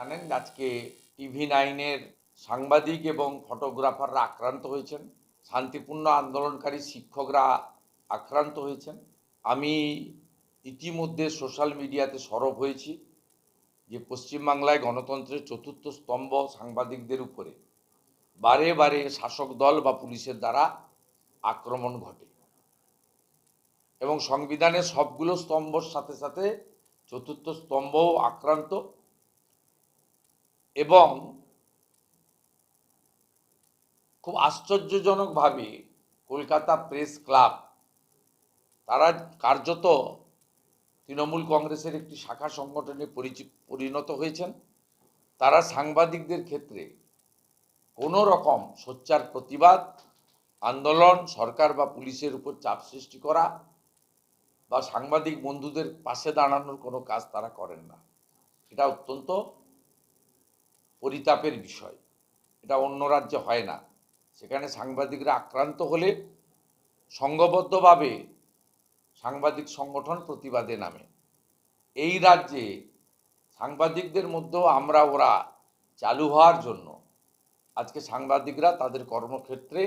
জানেন আজকে TV9-এর সাংবাদিক এবং ফটোগ্রাফাররা আক্রান্ত হয়েছেন, শান্তিপূর্ণ আন্দোলনকারী শিক্ষকরা আক্রান্ত হয়েছেন। আমি ইতিমধ্যে সোশ্যাল মিডিয়াতে সরব হয়েছি যে পশ্চিমবাংলায় গণতন্ত্রের চতুর্থ স্তম্ভ সাংবাদিকদের উপরে বারে বারে শাসক দল বা পুলিশের দ্বারা আক্রমণ ঘটে এবং সংবিধানের সবগুলো স্তম্ভর সাথে সাথে চতুর্থ স্তম্ভও আক্রান্ত। এবং খুব আশ্চর্যজনকভাবে কলকাতা প্রেস ক্লাব তারা কার্যত তৃণমূল কংগ্রেসের একটি শাখা সংগঠনে পরিণত হয়েছেন। তারা সাংবাদিকদের ক্ষেত্রে কোনো রকম সোচ্চার প্রতিবাদ, আন্দোলন, সরকার বা পুলিশের উপর চাপ সৃষ্টি করা বা সাংবাদিক বন্ধুদের পাশে দাঁড়ানোর কোনো কাজ তারা করেন না। এটা অত্যন্ত পরিতাপের বিষয়। এটা অন্য রাজ্যে হয় না। সেখানে সাংবাদিকরা আক্রান্ত হলে সংঘবদ্ধভাবে সাংবাদিক সংগঠন প্রতিবাদে নামে। এই রাজ্যে সাংবাদিকদের মধ্যেও ওরা চালু হওয়ার জন্য আজকে সাংবাদিকরা তাদের কর্মক্ষেত্রে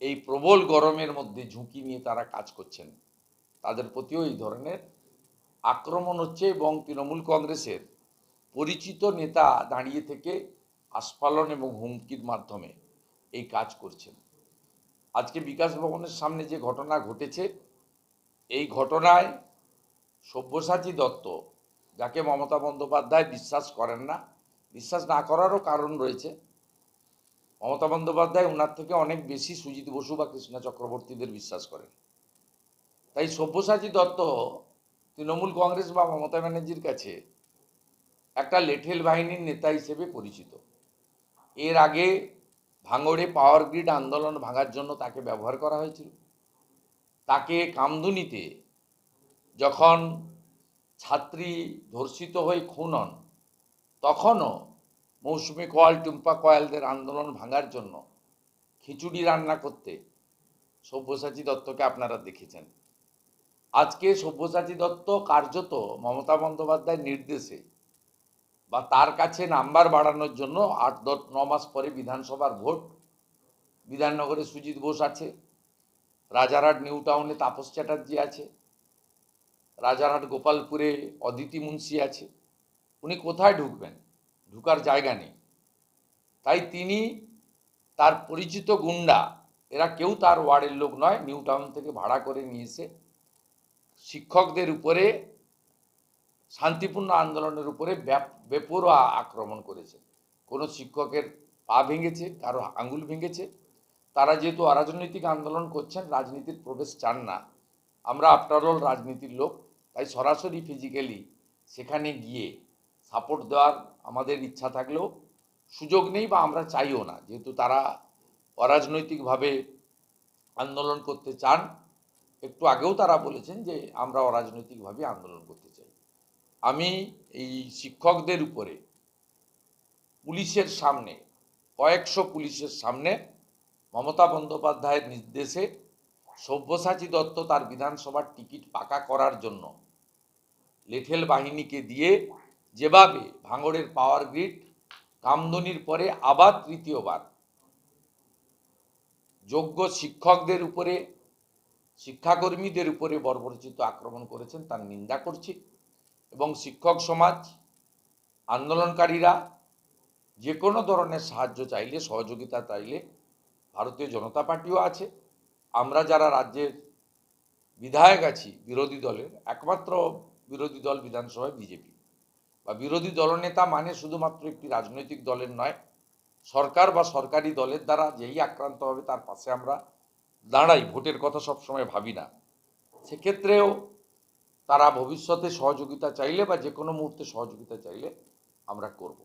এই প্রবল গরমের মধ্যে ঝুঁকি নিয়ে তারা কাজ করছেন। তাদের প্রতিও এই ধরনের আক্রমণ হচ্ছে এবং তৃণমূল কংগ্রেসের পরিচিত নেতা দাঁড়িয়ে থেকে আস্ফালন এবং হুমকির মাধ্যমে এই কাজ করছেন। আজকে বিকাশ ভবনের সামনে যে ঘটনা ঘটেছে, এই ঘটনায় সব্যসাচী দত্ত, যাকে মমতা বন্দ্যোপাধ্যায় বিশ্বাস করেন না, বিশ্বাস না করারও কারণ রয়েছে। মমতা বন্দ্যোপাধ্যায় ওনার থেকে অনেক বেশি সুজিত বসু বা কৃষ্ণা চক্রবর্তীদের বিশ্বাস করেন। তাই সব্যসাচী দত্ত তৃণমূল কংগ্রেস বা মমতা ব্যানার্জির কাছে একটা লেঠেল বাহিনীর নেতা হিসেবে পরিচিত। এর আগে ভাঙড়ে পাওয়ার গ্রিড আন্দোলন ভাঙার জন্য তাকে ব্যবহার করা হয়েছিল। তাকে কামদুনিতে যখন ছাত্রী ধর্ষিত হয়ে খুন হন, তখনও মৌসুমি কয়াল, টুম্পা কয়ালদের আন্দোলন ভাঙার জন্য খিচুড়ি রান্না করতে সব্যসাচী দত্তকে আপনারা দেখেছেন। আজকে সব্যসাচী দত্ত কার্যত মমতা বন্দ্যোপাধ্যায়ের নির্দেশে বা তার কাছে নাম্বার বাড়ানোর জন্য 8-9 মাস পরে বিধানসভার ভোট, বিধাননগরে সুজিত বোস আছে, রাজারহাট নিউ টাউনে তাপস চ্যাটার্জি আছে, রাজারহাট গোপালপুরে অদিতি মুন্সি আছে। উনি কোথায় ঢুকবেন? ঢুকার জায়গা নেই। তাই তিনি তার পরিচিত গুন্ডা, এরা কেউ তার ওয়ার্ডের লোক নয়, নিউ টাউন থেকে ভাড়া করে নিয়ে এসে শিক্ষকদের উপরে, শান্তিপূর্ণ আন্দোলনের উপরে বেপরোয়া আক্রমণ করেছে। কোনো শিক্ষকের পা ভেঙেছে, কারো আঙুল ভেঙেছে। তারা যেহেতু অরাজনৈতিক আন্দোলন করছেন, রাজনীতির প্রবেশ চান না, আমরা আফটার অল রাজনীতির লোক, তাই সরাসরি ফিজিক্যালি সেখানে গিয়ে সাপোর্ট দেওয়ার আমাদের ইচ্ছা থাকলেও সুযোগ নেই বা আমরা চাইও না, যেহেতু তারা অরাজনৈতিকভাবে আন্দোলন করতে চান। একটু আগেও তারা বলেছেন যে আমরা অরাজনৈতিকভাবে আন্দোলন করতে চাই। আমি এই শিক্ষকদের উপরে পুলিশের সামনে, কয়েকশো পুলিশের সামনে মমতা বন্দ্যোপাধ্যায়ের নির্দেশে সব্যসাচী দত্ত তার বিধানসভার টিকিট পাকা করার জন্য লেঠেল বাহিনীকে দিয়ে যেভাবে ভাঙড়ের পাওয়ার গ্রিড, কামদুনির পরে আবার তৃতীয়বার যোগ্য শিক্ষকদের উপরে, শিক্ষাকর্মীদের উপরে বর্বরোচিত আক্রমণ করেছেন, তার নিন্দা করছি। এবং শিক্ষক সমাজ, আন্দোলনকারীরা যে কোনো ধরনের সাহায্য চাইলে, সহযোগিতা চাইলে ভারতীয় জনতা পার্টিও আছে। আমরা যারা রাজ্যের বিধায়ক আছি বিরোধী দলের, একমাত্র বিরোধী দল বিধানসভায় বিজেপি, বা বিরোধী দলনেতা মানে শুধুমাত্র একটি রাজনৈতিক দলের নয়, সরকার বা সরকারি দলের দ্বারা যেই আক্রান্ত হবে তার পাশে আমরা দাঁড়াই। ভোটের কথা সবসময় ভাবি না। সেক্ষেত্রেও তারা ভবিষ্যতে সহযোগিতা চাইলে বা যে কোনো মুহূর্তে সহযোগিতা চাইলে আমরা করব।